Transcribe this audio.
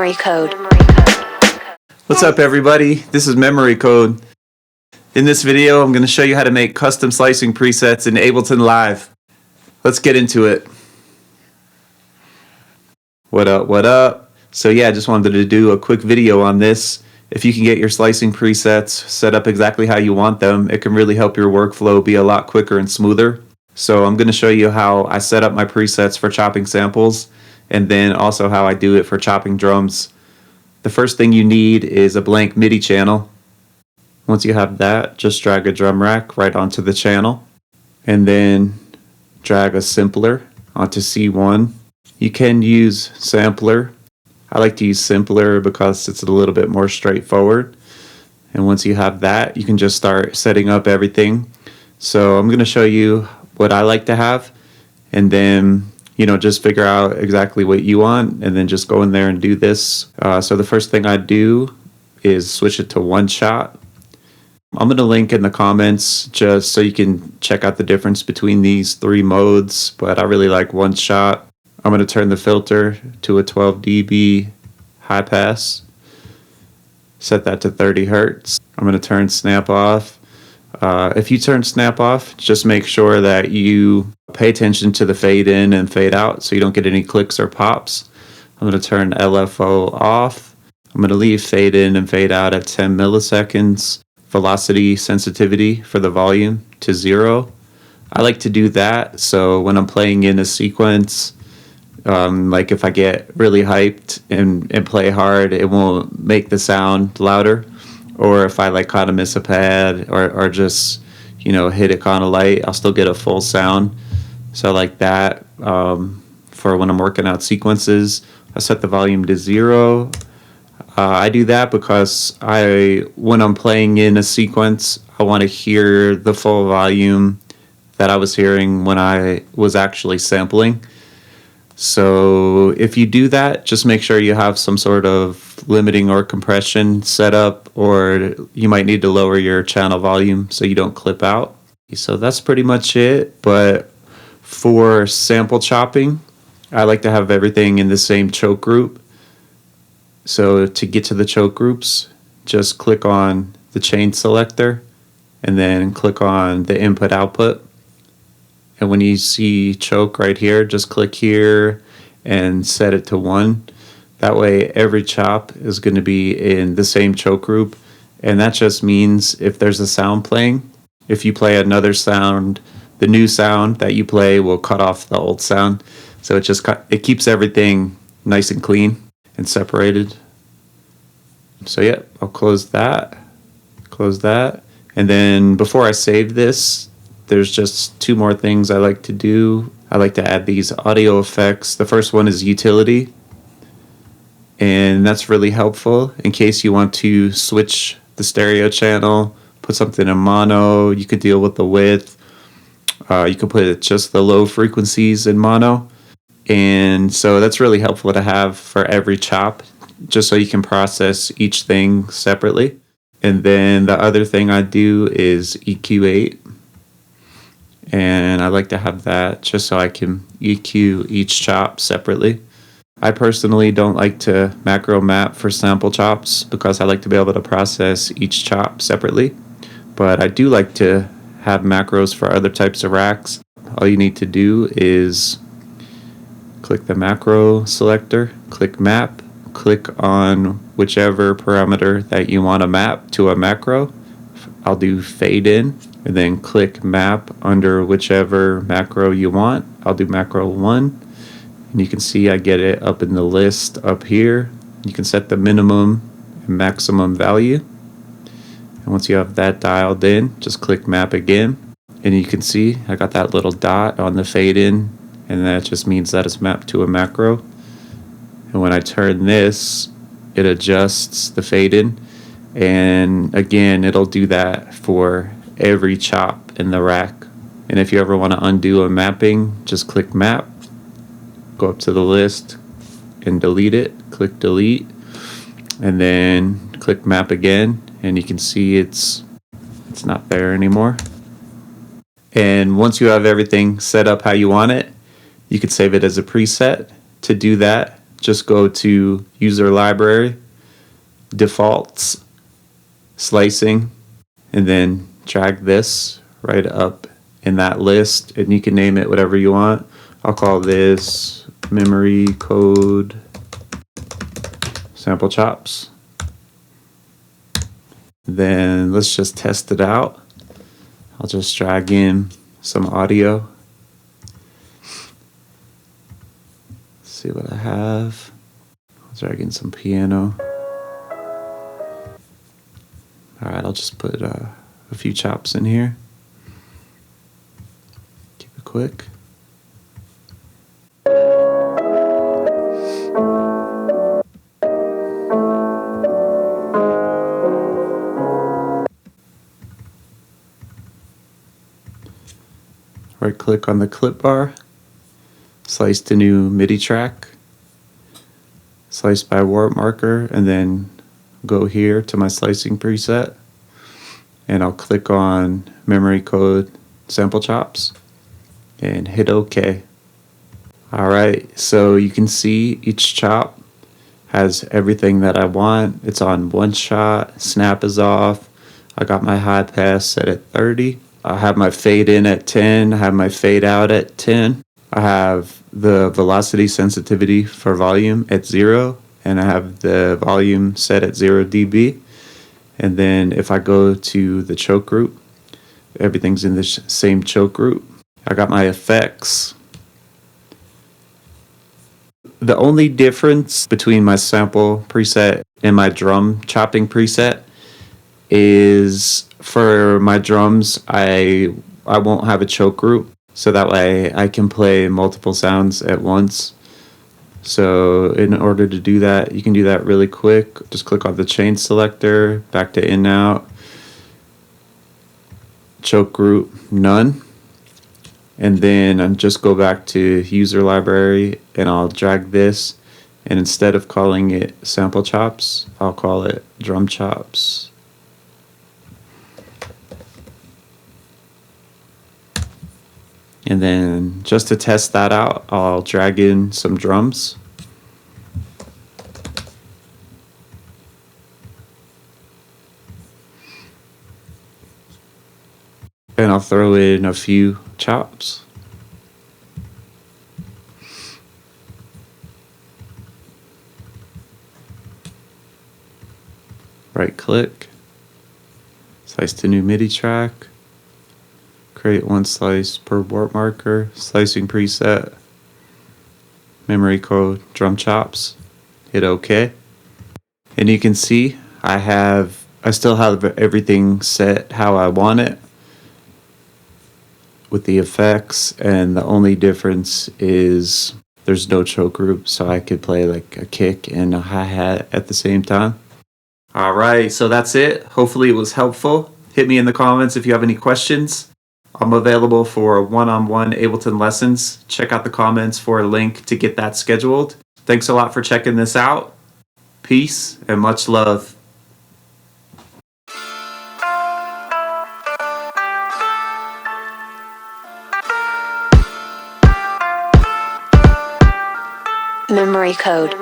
Memory Code. What's up, everybody? This is Memory Code. In this video, I'm going to show you how to make custom slicing presets in Ableton Live. Let's get into it. What up, what up? So yeah, I just wanted to do a quick video on this. If you can get your slicing presets set up exactly how you want them, it can really help your workflow be a lot quicker and smoother. So I'm going to show you how I set up my presets for chopping samples, and then also how I do it for chopping drums. The first thing you need is a blank MIDI channel. Once you have that, just drag a drum rack right onto the channel, and then drag a simpler onto C1. You can use sampler. I like to use simpler because it's a little bit more straightforward. And once you have that, you can just start setting up everything. So I'm going to show you what I like to have, and then just figure out exactly what you want, and then just go in there and do this. So the first thing I do is switch it to one shot. I'm going to link in the comments just so you can check out the difference between these three modes, but I really like one shot. I'm going to turn the filter to a 12 dB high pass, set that to 30 Hertz. I'm going to turn snap off. If you turn snap off, just make sure that you pay attention to the fade in and fade out so you don't get any clicks or pops. I'm going to turn LFO off. I'm going to leave fade in and fade out at 10 milliseconds. Velocity sensitivity for the volume to 0. I like to do that so when I'm playing in a sequence, like if I get really hyped and play hard, it won't make the sound louder. Or if I like kind of miss a pad or just hit it kind of light, I'll still get a full sound. So I like that for when I'm working out sequences. I set the volume to 0. I do that because when I'm playing in a sequence, I want to hear the full volume that I was hearing when I was actually sampling. So if you do that, just make sure you have some sort of limiting or compression set up, or you might need to lower your channel volume so you don't clip out. So that's pretty much it. But for sample chopping, I like to have everything in the same choke group. So to get to the choke groups, just click on the chain selector and then click on the input output. And when you see choke right here, just click here and set it to 1. That way every chop is going to be in the same choke group. And that just means if there's a sound playing, if you play another sound, the new sound that you play will cut off the old sound. So it keeps everything nice and clean and separated. So yeah, I'll close that. And then before I save this, there's just 2 more things I like to do. I like to add these audio effects. The first one is utility. And that's really helpful in case you want to switch the stereo channel, put something in mono. You could deal with the width. You could put just the low frequencies in mono. And so that's really helpful to have for every chop, just so you can process each thing separately. And then the other thing I do is EQ8. And I like to have that just so I can EQ each chop separately. I personally don't like to macro map for sample chops because I like to be able to process each chop separately. But I do like to have macros for other types of racks. All you need to do is click the macro selector, click map, click on whichever parameter that you want to map to a macro. I'll do fade in, and then click map under whichever macro you want. I'll do macro 1, and you can see I get it up in the list up here. You can set the minimum and maximum value. And once you have that dialed in, just click map again, and you can see I got that little dot on the fade in, and that just means that it's mapped to a macro. And when I turn this, it adjusts the fade in, and again it'll do that for every chop in the rack. And if you ever want to undo a mapping, just click map, go up to the list and delete it, click delete, and then click map again, and you can see it's not there anymore. And once you have everything set up how you want it, you could save it as a preset. To do that, just go to user library, defaults, slicing, and then drag this right up in that list, and you can name it whatever you want. I'll call this memory code sample chops. Then let's just test it out. I'll just drag in some audio. See what I have. I'll drag in some piano. Alright, I'll just put a few chops in here. Keep it quick. Right click on the clip bar, slice to new MIDI track, slice by warp marker, and then go here to my slicing preset, and I'll click on memory code sample chops and hit OK. Alright, so you can see each chop has everything that I want. It's on one shot, snap is off, I got my high pass set at 30. I have my fade in at 10, I have my fade out at 10. I have the velocity sensitivity for volume at 0, and I have the volume set at 0 dB. And then if I go to the choke group, everything's in the same choke group. I got my effects. The only difference between my sample preset and my drum chopping preset is for my drums, I won't have a choke group, so that way I can play multiple sounds at once. So in order to do that, you can do that really quick. Just click on the chain selector, back to in out, choke group none, and then I just go back to user library and I'll drag this, and instead of calling it sample chops, I'll call it drum chops. And then just to test that out, I'll drag in some drums. And I'll throw in a few chops. Right click, slice to new MIDI track. Create one slice per warp marker, slicing preset, memory code, drum chops, hit OK. And you can see I still have everything set how I want it with the effects, and the only difference is there's no choke group, so I could play like a kick and a hi-hat at the same time. Alright, so that's it. Hopefully it was helpful. Hit me in the comments if you have any questions. I'm available for one-on-one Ableton lessons. Check out the comments for a link to get that scheduled. Thanks a lot for checking this out. Peace and much love. Memory code.